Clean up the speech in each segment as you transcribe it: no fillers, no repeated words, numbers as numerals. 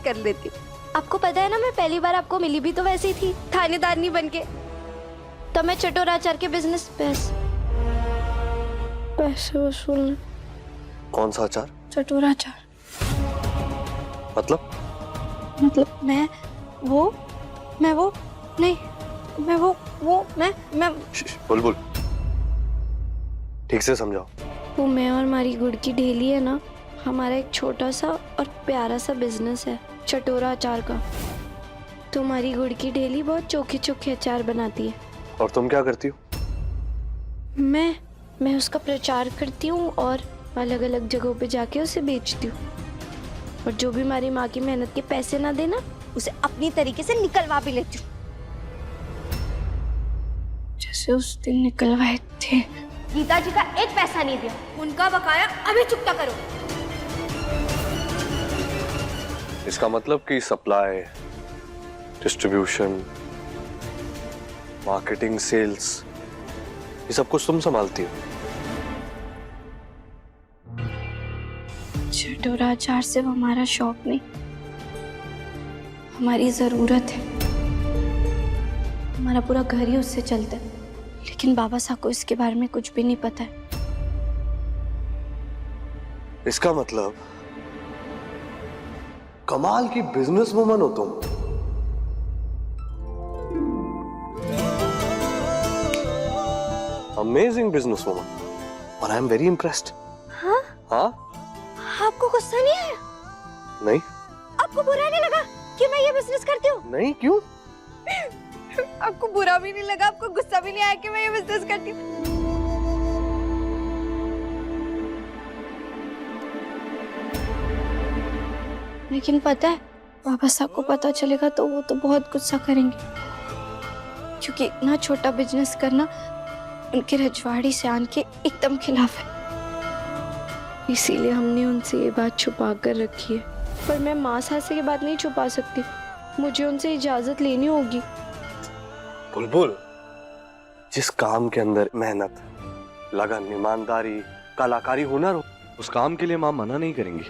कर लेती। आपको पता है ना, मैं पहली बार आपको मिली भी तो वैसे ही थी, थानेदारनी बन के। तो मैं चटोरा अचार के बिजनेस पैसे वसूलने। कौन सा अचार? चटोरा अचार। मतलब मैं बुलबुल, ठीक से समझाओ। वो मैं और हमारी गुड़ की ढेली है ना, हमारा एक छोटा सा और प्यारा सा बिजनेस है चटोरा अचार का। तो हमारी गुड़ की ढेली बहुत चोखे चोखे अचार बनाती है। और तुम क्या करती हो? मैं उसका प्रचार करती हूँ और अलग अलग जगहों पे जाके उसे बेचती हूँ। और जो भी हमारी माँ की मेहनत के पैसे ना देना, उसे अपनी तरीके से निकलवा भी लेती हूँ, जैसे उस दिन निकलवाए थे। गीता जी का एक पैसा नहीं दिया, उनका बकाया अभी चुकता करो। इसका मतलब कि सप्लाई, डिस्ट्रीब्यूशन, मार्केटिंग, सेल्स, ये सब कुछ तुम संभालती हो? चटोरा अचार सिर्फ हमारा शौक नहीं, हमारी जरूरत है। हमारा पूरा घर ही उससे चलता है, लेकिन बाबा साहब को इसके बारे में कुछ भी नहीं पता है। इसका मतलब कमाल की बिजनेस वुमन हो तुम। अमेजिंग बिजनेस वुमन, और आई एम वेरी इम्प्रेस्ड। हाँ? हाँ? आपको गुस्सा नहीं आया? नहीं। आपको बुरा नहीं लगा कि मैं ये बिजनेस करती हूँ? नहीं, क्यों? आपको बुरा भी नहीं लगा, आपको गुस्सा भी नहीं आया कि मैं ये बिजनेस करती हूँ? लेकिन पता है, बाबा साहब को पता चलेगा तो वो तो बहुत गुस्सा करेंगे, क्योंकि इतना छोटा बिजनेस करना उनके रजवाड़ी से आन के एकदम खिलाफ है। इसीलिए हमने उनसे ये बात छुपा कर रखी है। पर मैं माँ साहब से ये बात नहीं छुपा सकती, मुझे उनसे इजाजत लेनी होगी। बुलबुल, जिस काम के अंदर मेहनत, लगन, ईमानदारी, कलाकारी, हुनर हो, उस काम के लिए मां मना नहीं करेंगी।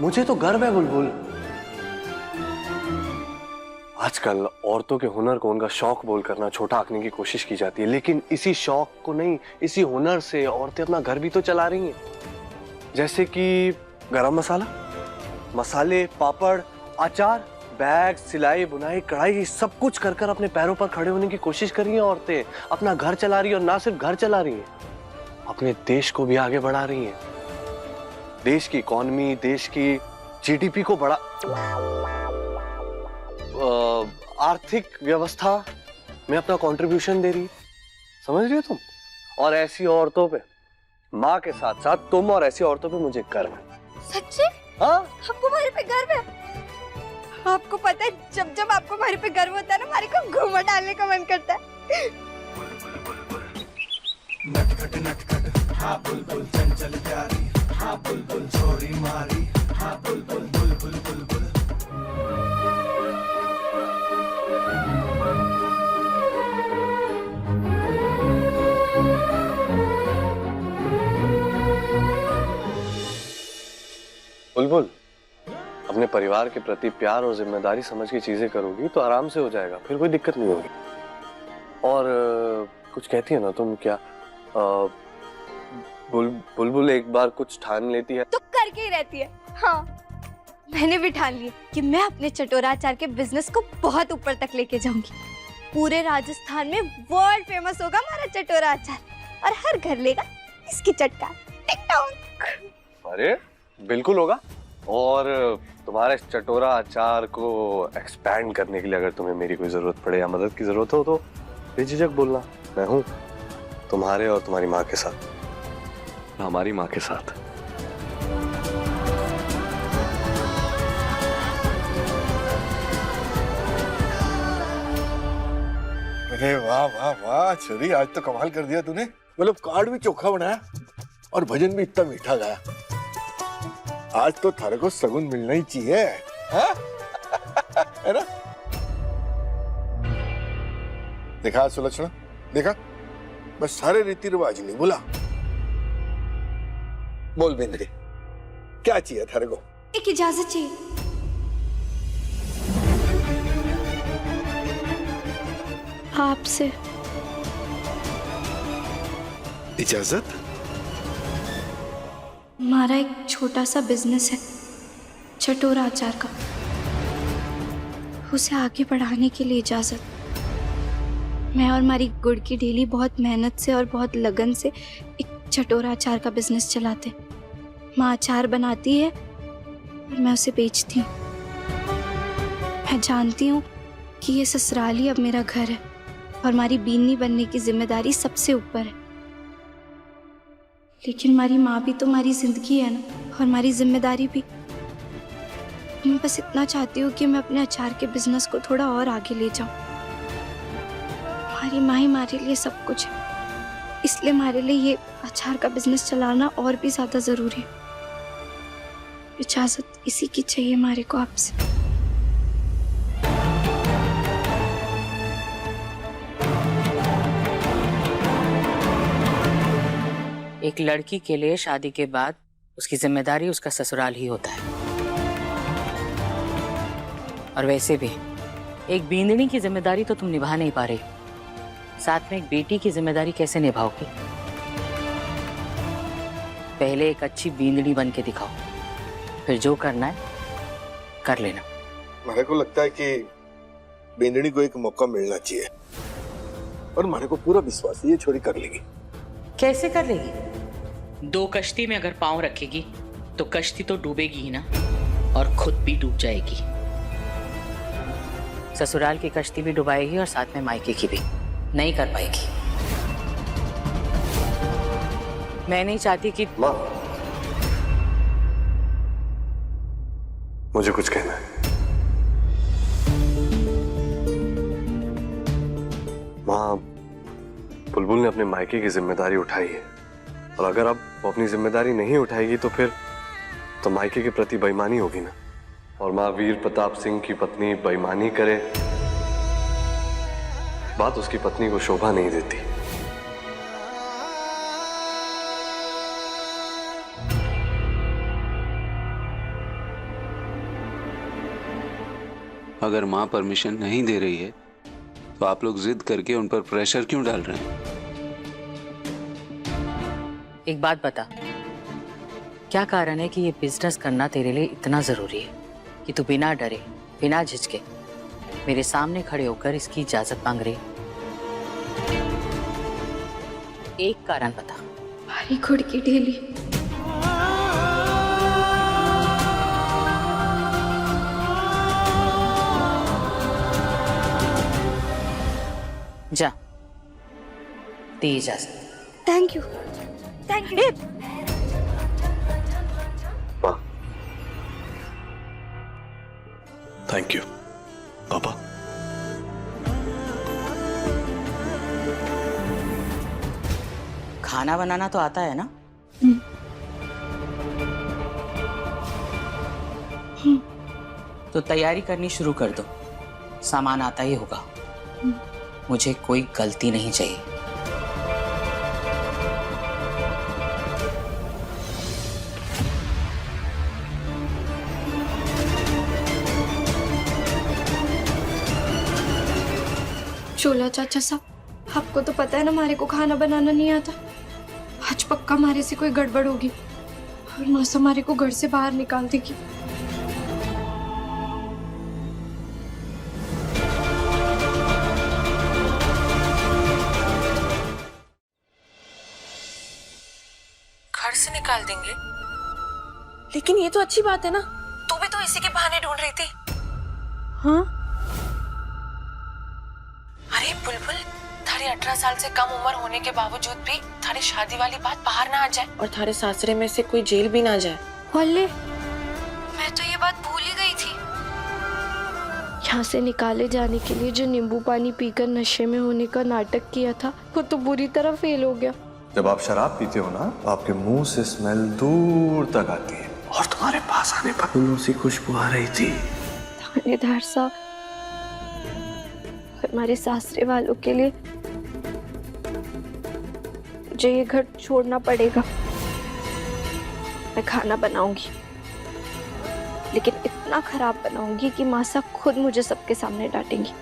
मुझे तो गर्व है बुलबुल। आजकल औरतों के हुनर को उनका शौक बोलकर ना छोटा आंकने की कोशिश की जाती है, लेकिन इसी शौक को नहीं, इसी हुनर से औरतें अपना घर भी तो चला रही हैं। जैसे कि गरम मसाला, मसाले, पापड़, अचार, बैग, सिलाई, बुनाई, कढ़ाई, सब कुछ कर कर अपने पैरों पर खड़े होने की कोशिश कर रही हैं औरतें। अपना घर चला रही है, और ना सिर्फ घर चला रही हैं, अपने देश को भी आगे बढ़ा रही हैं। देश की इकोनॉमी, देश की जीडीपी को बढ़ा, आर्थिक व्यवस्था में अपना कंट्रीब्यूशन दे रही है। समझ रही हो तुम? और ऐसी औरतों पे, माँ के साथ साथ तुम और ऐसी औरतों पे मुझे गर्व है। सच्ची? हाँ? आपको हमारे पे गर्व है? आपको पता है, जब जब आपको हमारे पे गर्व होता है ना, हमारे को घूमर डालने का मन करता है। नटखट नटखट हाँ बुलबुल चंचल प्यारी, हाँ बुलबुल छोरी मारी, हाँ बुलबुल बुलबुल बुलबुल। बुलबुल, अपने परिवार के प्रति प्यार और जिम्मेदारी समझ के चीजें करोगी तो आराम से हो जाएगा, फिर कोई दिक्कत नहीं होगी। और कुछ कहती है ना तुम, क्या बुलबुल एक बार कुछ ठान लेती है तो करके ही रहती है। हाँ, मैंने भी ठान लिया कि मैं अपने चटोरा अचार के बिजनेस को बहुत ऊपर तक लेके जाऊंगी। पूरे राजस्थान में वर्ल्ड फेमस होगा हमारा चटोरा अचार, और हर घर लेगा इसकी चटका। Tick tock. अरे बिल्कुल होगा। और तुम्हारे चटोरा अचार को एक्सपैंड करने के लिए अगर तुम्हें मेरी कोई जरूरत पड़े या मदद की जरूरत हो तो बेझिझक बोलना, मैं हूं तुम्हारे और तुम्हारी माँ के साथ, हमारी माँ के साथ। अरे वाह वाह वाह छोरी, आज तो कमाल कर दिया तूने। मतलब कार्ड भी चोखा बनाया और भजन भी इतना मीठा गाया। आज तो थारे को सगुन मिलना ही चाहिए, है ना? देखा सुलक्षणा, देखा, बस सारे रीति रिवाज नहीं बोला। बोल बेंद्रे, क्या चाहिए थारे को? एक इजाजत चाहिए। आपसे। इजाजत? हमारा एक छोटा सा बिजनेस है चटोरा अचार का, उसे आगे बढ़ाने के लिए इजाजत। मैं और हमारी गुड़ की डेली बहुत मेहनत से और बहुत लगन से एक चटोरा अचार का बिजनेस चलाते। माँ अचार बनाती है और मैं उसे बेचती हूँ। मैं जानती हूँ कि ये ससुराल ही अब मेरा घर है और हमारी बीनी बनने की जिम्मेदारी सबसे ऊपर है। लेकिन हमारी माँ भी तो हमारी जिंदगी है ना, और हमारी जिम्मेदारी भी। मैं बस इतना चाहती हूँ कि मैं अपने अचार के बिजनेस को थोड़ा और आगे ले जाऊँ। हमारी माँ ही हमारे लिए सब कुछ है, इसलिए हमारे लिए ये अचार का बिजनेस चलाना और भी ज्यादा जरूरी है। इजाजत इसी की चाहिए हमारे को आपसे। एक लड़की के लिए शादी के बाद उसकी जिम्मेदारी उसका ससुराल ही होता है। और वैसे भी एक बींदनी की जिम्मेदारी तो तुम निभा नहीं पा रही, साथ में एक बेटी की जिम्मेदारी कैसे निभाओगी? पहले एक अच्छी बींदनी बन के दिखाओ, फिर जो करना है कर लेना। मेरे को लगता है कि बेंदड़ी को एक मौका मिलना चाहिए, और मेरे को पूरा विश्वास है ये छोरी कर लेगी। कैसे कर लेगी? दो कश्ती में अगर पांव रखेगी तो कश्ती तो डूबेगी ही ना, और खुद भी डूब जाएगी। ससुराल की कश्ती भी डुबाएगी और साथ में मायके की भी। नहीं कर पाएगी। मैं नहीं चाहती कि माँ, मुझे कुछ कहना है। माँ, बुलबुल ने अपने मायके की जिम्मेदारी उठाई है, और अगर अब वो अपनी जिम्मेदारी नहीं उठाएगी तो फिर तो मायके के प्रति बेईमानी होगी ना। और माँ, वीर प्रताप सिंह की पत्नी बेईमानी करे, बात उसकी पत्नी को शोभा नहीं देती। अगर माँ परमिशन नहीं दे रही है तो आप लोग जिद करके उन पर प्रेशर क्यों डाल रहे हैं? एक बात बता, क्या कारण है कि ये बिजनेस करना तेरे लिए इतना जरूरी है कि तू बिना डरे बिना झिझके मेरे सामने खड़े होकर इसकी इजाजत मांग रही? एक कारण बता। हमारी गुड़ की डेली। जा, दी इजाजत। Thank you, thank you. माँ, थैंक यू। पापा, खाना बनाना तो आता है ना? तो तैयारी करनी शुरू कर दो, सामान आता ही होगा। मुझे कोई गलती नहीं चाहिए। चोला चाचा साहब, आपको तो पता है ना हमारे को खाना बनाना नहीं आता। आज पक्का हमारे से कोई गड़बड़ होगी और मौसा हमारे को घर से बाहर निकाल देगी। घर से निकाल देंगे? लेकिन ये तो अच्छी बात है ना, तू भी तो इसी के बहाने ढूंढ रही थी। हाँ? अरे बुलबुल, थारी 18 साल से कम उम्र होने के बावजूद भी थारी शादी वाली बात बाहर ना आ जाए और थारे सासरे में से कोई जेल भी ना जाए। ओले, मैं तो ये बात भूल ही गई थी। यहाँ से निकाले जाने के लिए जो नींबू पानी पीकर नशे में होने का नाटक किया था, वो तो बुरी तरह फेल हो गया। जब आप शराब पीते हो ना, आपके मुंह से स्मेल दूर तक आती है, और तुम्हारे पास आने पर फूलों सी खुशबू आ रही थी। थानेदार साहब, हमारे सासरे वालों के लिए मुझे ये घर छोड़ना पड़ेगा। मैं खाना बनाऊंगी, लेकिन इतना खराब बनाऊंगी कि मासा खुद मुझे सबके सामने डांटेंगी।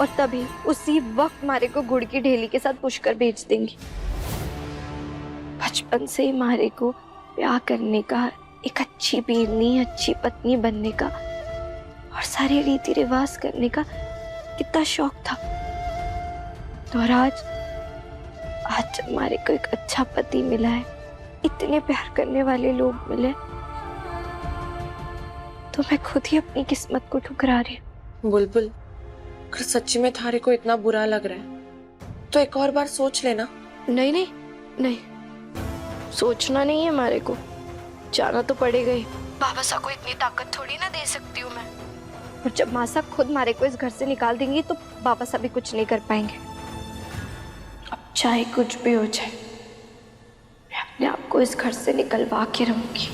और तभी उसी वक्त मारे को गुड़ की ढेली के साथ पुष्कर भेज देंगी। बचपन से ही मारे को ब्याह करने का, एक अच्छी बीवी, अच्छी पत्नी बनने का और सारे रीति रिवाज करने का कितना शौक था। और आज जब मारे को एक अच्छा पति मिला है, इतने प्यार करने वाले लोग मिले, तो मैं खुद ही अपनी किस्मत को ठुकरा रही हूँ। बुलबुल, अगर सच्ची में थारे को इतना बुरा लग रहा है तो एक और बार सोच लेना। नहीं नहीं नहीं, सोचना नहीं है मारे को, जाना तो पड़ेगा ही। बाबा साहब को इतनी ताकत थोड़ी ना दे सकती हूँ मैं। और जब माँ साहब खुद मारे को इस घर से निकाल देंगी तो बाबा साहब भी कुछ नहीं कर पाएंगे। अब चाहे कुछ भी हो जाए, मैं अपने आप को इस घर से निकलवा के रहूंगी।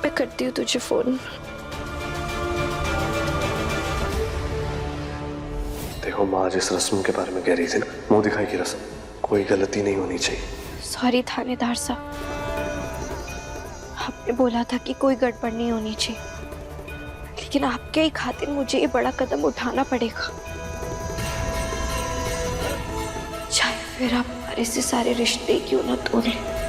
मैं करती हूँ तुझे फोन। देखो माँ जिस रस्म के बारे में कह रही थी ना, मुंह दिखाई की रस्म, कोई गलती नहीं होनी चाहिए। सॉरी थानेदार साहब, आपने बोला था कि कोई गड़बड़ नहीं होनी चाहिए, लेकिन आपके ही खातिर मुझे ये बड़ा कदम उठाना पड़ेगा। चाहे फिर आप हमारे से सारे रिश्ते क्यों ना तोड़ें।